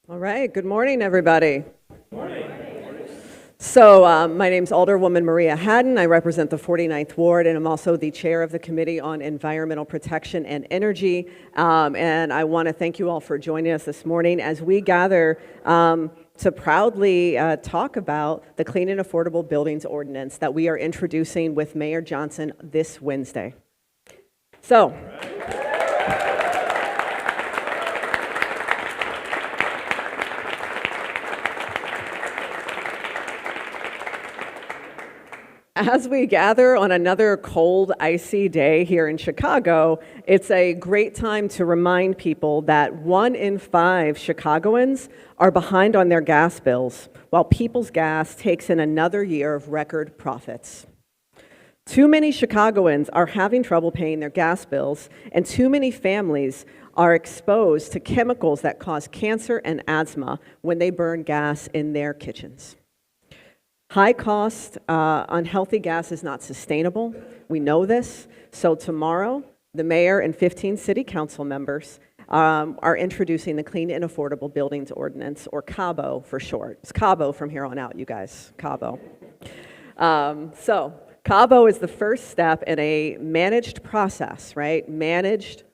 All right, good morning, everybody. So my name's Alderwoman Maria Hadden. I represent the 49th Ward, and I'm also the chair of the Committee on Environmental Protection and Energy. And I want to thank you all for joining us this morning as we gather to proudly talk about the Clean and Affordable Buildings Ordinance that we are introducing with Mayor Johnson this Wednesday. So. As we gather on another cold, icy day here in Chicago, it's a great time to remind people that 1 in 5 Chicagoans are behind on their gas bills, while People's Gas takes in another year of record profits. Too many Chicagoans are having trouble paying their gas bills, and too many families are exposed to chemicals that cause cancer and asthma when they burn gas in their kitchens. High cost, unhealthy gas is not sustainable. We know this. So tomorrow, the mayor and 15 city council members are introducing the Clean and Affordable Buildings Ordinance, or CABO for short. It's CABO from here on out, you guys. CABO. So CABO is the first step in a managed process, right? Managed,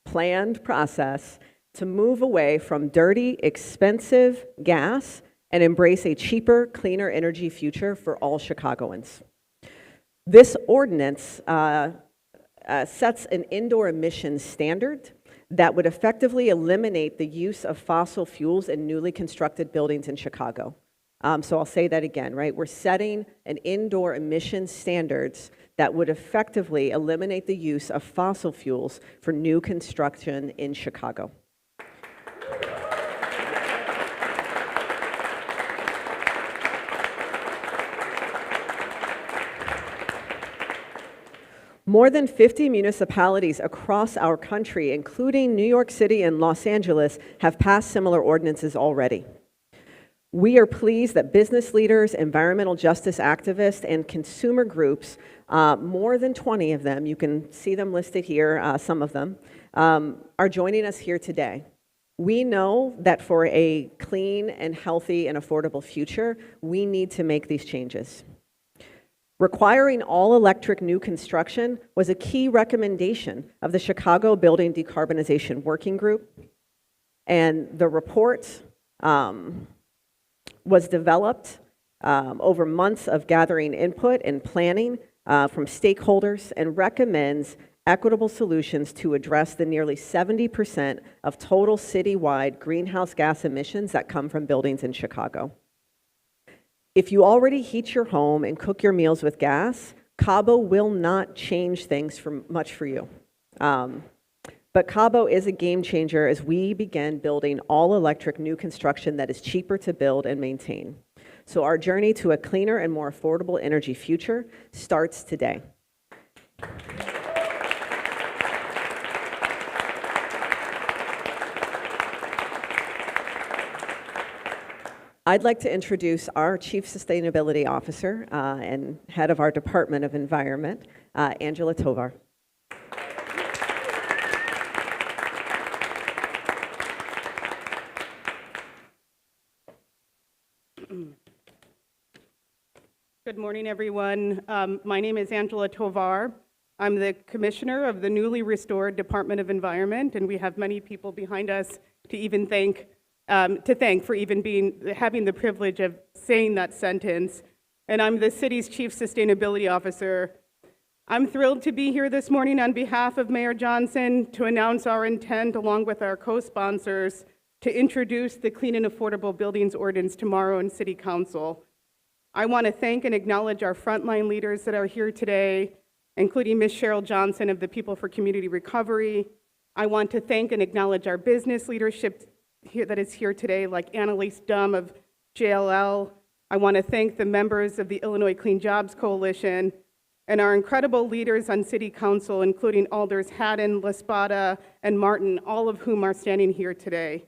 planned process to move away from dirty, expensive gas and embrace a cheaper, cleaner energy future for all Chicagoans. This ordinance sets an indoor emissions standard that would effectively eliminate the use of fossil fuels in newly constructed buildings in Chicago. So I'll say that again, right? We're setting an indoor emissions standards that would effectively eliminate the use of fossil fuels for new construction in Chicago. More than 50 municipalities across our country, including New York City and Los Angeles, have passed similar ordinances already. We are pleased that business leaders, environmental justice activists, and consumer groups, more than 20 of them, you can see them listed here, some of them, are joining us here today. We know that for a clean and healthy and affordable future, we need to make these changes. Requiring all-electric new construction was a key recommendation of the Chicago Building Decarbonization Working Group, and the report was developed over months of gathering input and planning from stakeholders and recommends equitable solutions to address the nearly 70% of total citywide greenhouse gas emissions that come from buildings in Chicago. If you already heat your home and cook your meals with gas, CABO will not change things much for you. But CABO is a game changer as we begin building all-electric new construction that is cheaper to build and maintain. So our journey to a cleaner and more affordable energy future starts today. I'd like to introduce our Chief Sustainability Officer and head of our Department of Environment, Angela Tovar. Good morning, everyone. My name is Angela Tovar. I'm the Commissioner of the newly restored Department of Environment, and we have many people behind us to thank for even having the privilege of saying that sentence. And I'm the city's Chief Sustainability Officer. I'm thrilled to be here this morning on behalf of Mayor Johnson to announce our intent, along with our co-sponsors, to introduce the Clean and Affordable Buildings Ordinance tomorrow in City Council. I want to thank and acknowledge our frontline leaders that are here today, including Ms. Cheryl Johnson of the People for Community Recovery. I want to thank and acknowledge our business leadership that is here today, like Annalise Dumm of JLL. I want to thank the members of the Illinois Clean Jobs Coalition and our incredible leaders on City Council, including Alders Hadden, Laspada, and Martin, all of whom are standing here today.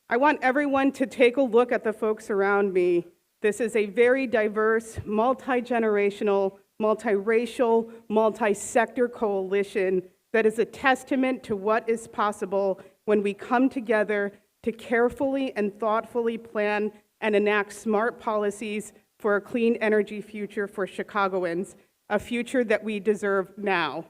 I want everyone to take a look at the folks around me. This is a very diverse, multi-generational, multiracial, multi-sector coalition that is a testament to what is possible when we come together to carefully and thoughtfully plan and enact smart policies for a clean energy future for Chicagoans, a future that we deserve now.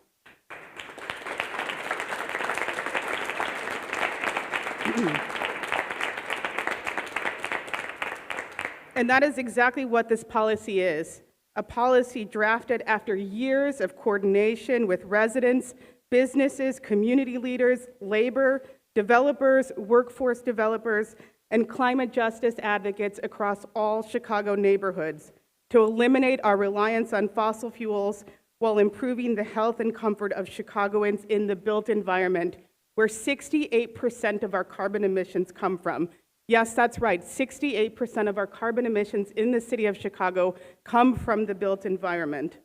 And that is exactly what this policy is, a policy drafted after years of coordination with residents, businesses, community leaders, labor, developers, workforce developers, and climate justice advocates across all Chicago neighborhoods to eliminate our reliance on fossil fuels while improving the health and comfort of Chicagoans in the built environment, where 68% of our carbon emissions come from. Yes, that's right, 68% of our carbon emissions in the city of Chicago come from the built environment.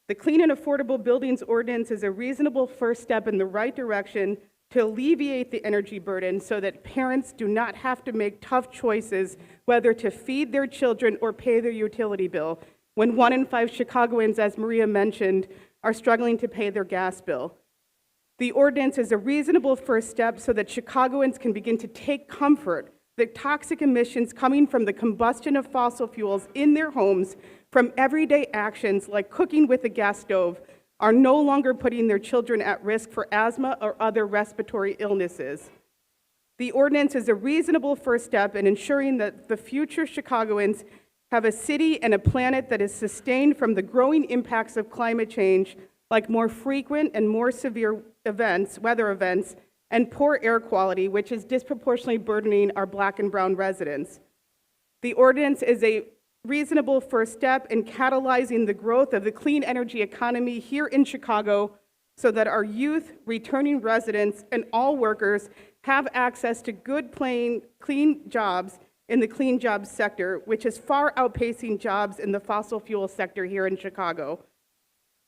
The Clean and Affordable Buildings Ordinance is a reasonable first step in the right direction to alleviate the energy burden so that parents do not have to make tough choices whether to feed their children or pay their utility bill, when 1 in 5 Chicagoans, as Maria mentioned, are struggling to pay their gas bill. The ordinance is a reasonable first step so that Chicagoans can begin to take comfort that toxic emissions coming from the combustion of fossil fuels in their homes from everyday actions like cooking with a gas stove are no longer putting their children at risk for asthma or other respiratory illnesses. The ordinance is a reasonable first step in ensuring that the future Chicagoans have a city and a planet that is sustained from the growing impacts of climate change, like more frequent and more severe events, weather events, and poor air quality, which is disproportionately burdening our Black and brown residents. The ordinance is a reasonable first step in catalyzing the growth of the clean energy economy here in Chicago so that our youth, returning residents, and all workers have access to good paying, clean jobs in the clean jobs sector, which is far outpacing jobs in the fossil fuel sector here in Chicago.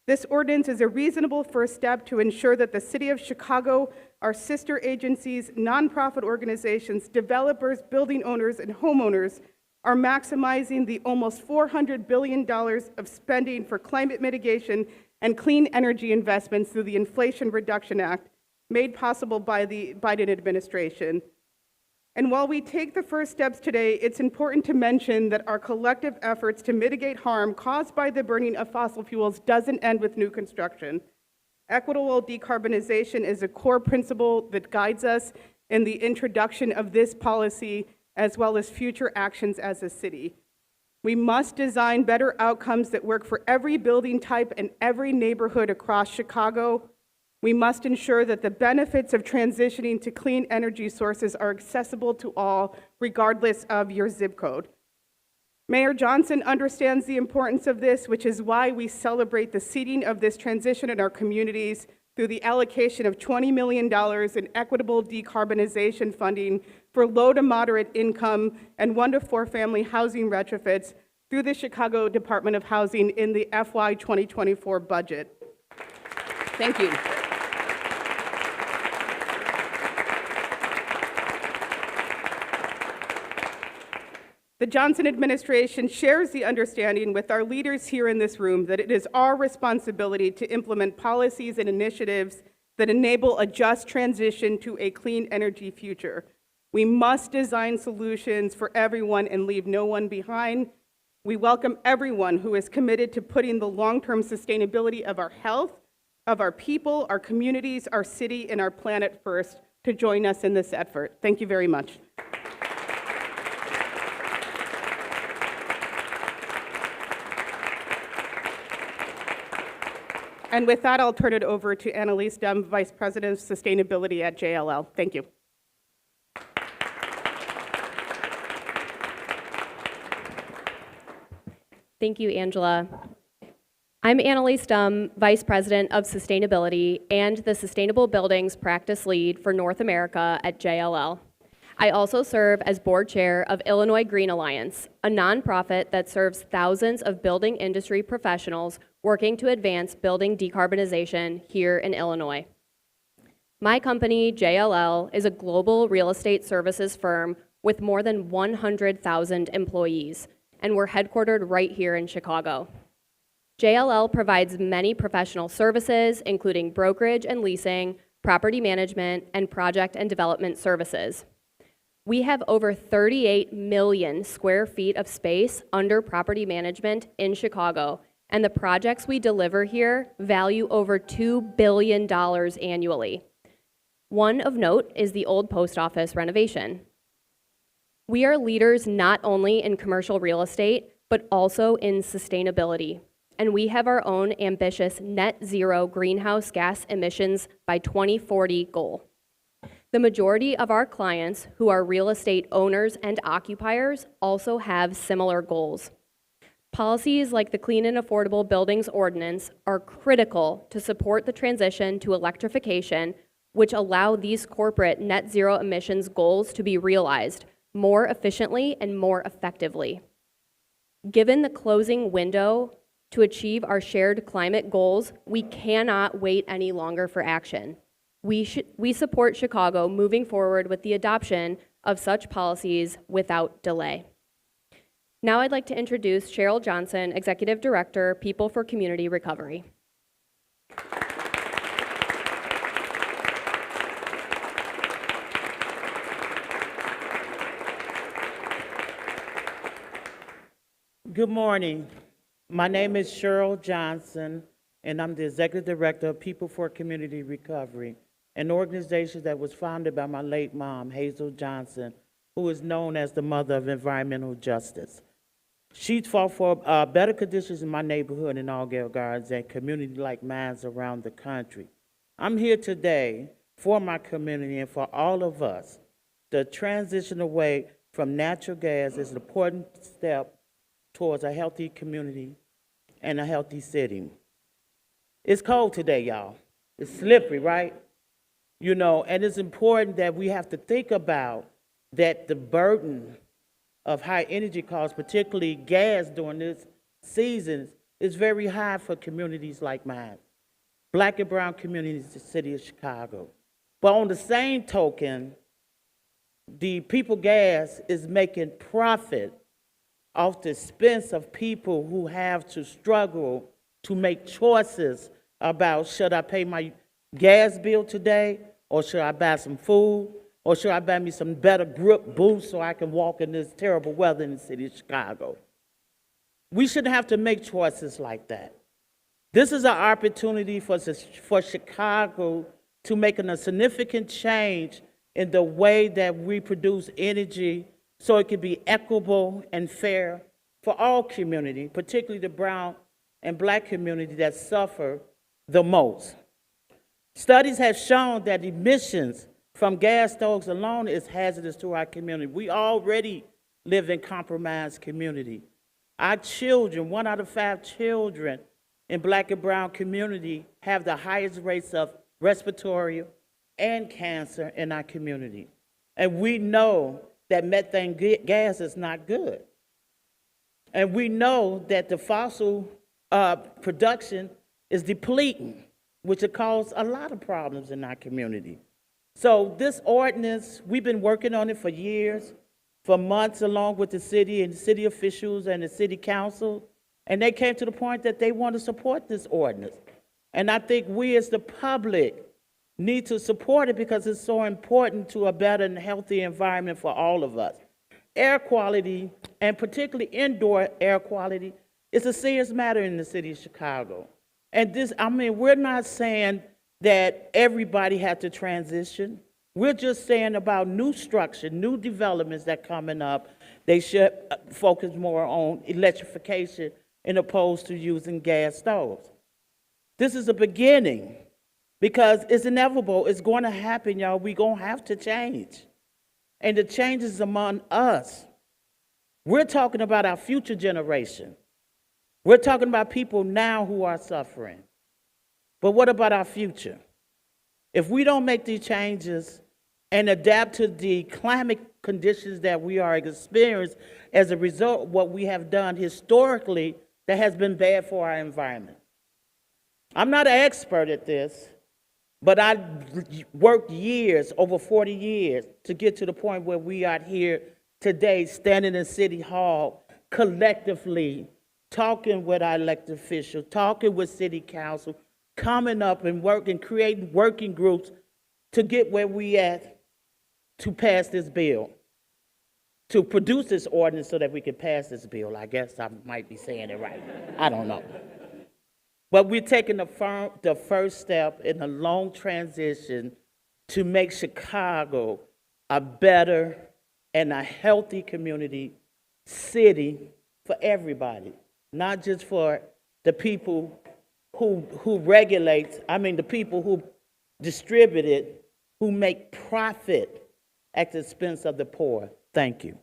This ordinance is a reasonable first step to ensure that the City of Chicago, our sister agencies, nonprofit organizations, developers, building owners, and homeowners are maximizing the almost $400 billion of spending for climate mitigation and clean energy investments through the Inflation Reduction Act, made possible by the Biden administration. And while we take the first steps today, it's important to mention that our collective efforts to mitigate harm caused by the burning of fossil fuels doesn't end with new construction. Equitable decarbonization is a core principle that guides us in the introduction of this policy, as well as future actions as a city. We must design better outcomes that work for every building type and every neighborhood across Chicago. We must ensure that the benefits of transitioning to clean energy sources are accessible to all, regardless of your zip code. Mayor Johnson understands the importance of this, which is why we celebrate the seeding of this transition in our communities through the allocation of $20 million in equitable decarbonization funding for low to moderate income and 1 to 4 family housing retrofits through the Chicago Department of Housing in the FY 2024 budget. Thank you. The Johnson administration shares the understanding with our leaders here in this room that it is our responsibility to implement policies and initiatives that enable a just transition to a clean energy future. We must design solutions for everyone and leave no one behind. We welcome everyone who is committed to putting the long-term sustainability of our health, of our people, our communities, our city, and our planet first to join us in this effort. Thank you very much. And with that, I'll turn it over to Annalise Dumb, Vice President of Sustainability at JLL. Thank you. Thank you, Angela. I'm Annalise Dumb, Vice President of Sustainability and the Sustainable Buildings Practice Lead for North America at JLL. I also serve as board chair of Illinois Green Alliance, a nonprofit that serves thousands of building industry professionals working to advance building decarbonization here in Illinois. My company, JLL, is a global real estate services firm with more than 100,000 employees, and we're headquartered right here in Chicago. JLL provides many professional services, including brokerage and leasing, property management, and project and development services. We have over 38 million square feet of space under property management in Chicago, and the projects we deliver here value over $2 billion annually. One of note is the old post office renovation. We are leaders not only in commercial real estate, but also in sustainability. And we have our own ambitious net zero greenhouse gas emissions by 2040 goal. The majority of our clients who are real estate owners and occupiers also have similar goals. Policies like the Clean and Affordable Buildings Ordinance are critical to support the transition to electrification, which allow these corporate net zero emissions goals to be realized more efficiently and more effectively. Given the closing window to achieve our shared climate goals, we cannot wait any longer for action. We support Chicago moving forward with the adoption of such policies without delay. Now I'd like to introduce Cheryl Johnson, Executive Director, People for Community Recovery. Good morning. My name is Cheryl Johnson, and I'm the Executive Director of People for Community Recovery, an organization that was founded by my late mom, Hazel Johnson, who is known as the mother of environmental justice. She fought for better conditions in my neighborhood in Allgale Gardens and community like mine around the country. I'm here today for my community and for all of us. The transition away from natural gas is an important step towards a healthy community and a healthy city. It's cold today, y'all. It's slippery, right? You know, and it's important that we have to think about that the burden of high energy costs, particularly gas during this season, is very high for communities like mine, Black and brown communities in the city of Chicago. But on the same token, the People Gas is making profit off the expense of people who have to struggle to make choices about, should I pay my gas bill today, or should I buy some food, or should I buy me some better grip boots so I can walk in this terrible weather in the city of Chicago? We shouldn't have to make choices like that. This is an opportunity for Chicago to make a significant change in the way that we produce energy so it can be equitable and fair for all community, particularly the brown and black community that suffer the most. Studies have shown that emissions from gas stoves alone is hazardous to our community. We already live in compromised community. Our children, 1 out of 5 children in black and brown community have the highest rates of respiratory and cancer in our community. And we know that methane gas is not good. And we know that the fossil production is depleting, which will cause a lot of problems in our community. So this ordinance, we've been working on it for years, for months, along with the city and the city officials and the city council, and they came to the point that they want to support this ordinance. And I think we as the public need to support it because it's so important to a better and healthy environment for all of us. Air quality, and particularly indoor air quality, is a serious matter in the city of Chicago. And this, we're not saying that everybody had to transition. We're just saying about new structure, new developments that coming up, they should focus more on electrification as opposed to using gas stoves. This is a beginning because it's inevitable. It's going to happen, y'all. We're going to have to change. And the change is among us. We're talking about our future generation. We're talking about people now who are suffering. But what about our future? If we don't make these changes and adapt to the climate conditions that we are experiencing as a result of what we have done historically that has been bad for our environment. I'm not an expert at this, but I worked years, over 40 years, to get to the point where we are here today, standing in City Hall, collectively, talking with our elected officials, talking with City Council, coming up and working, creating working groups to get where we at to pass this bill. to produce this ordinance so that we can pass this bill. I guess I might be saying it right. I don't know. But we're taking the first step in a long transition to make Chicago a better and a healthy community, city for everybody, not just for the people who regulate, the people who distribute it, who make profit at the expense of the poor. Thank you.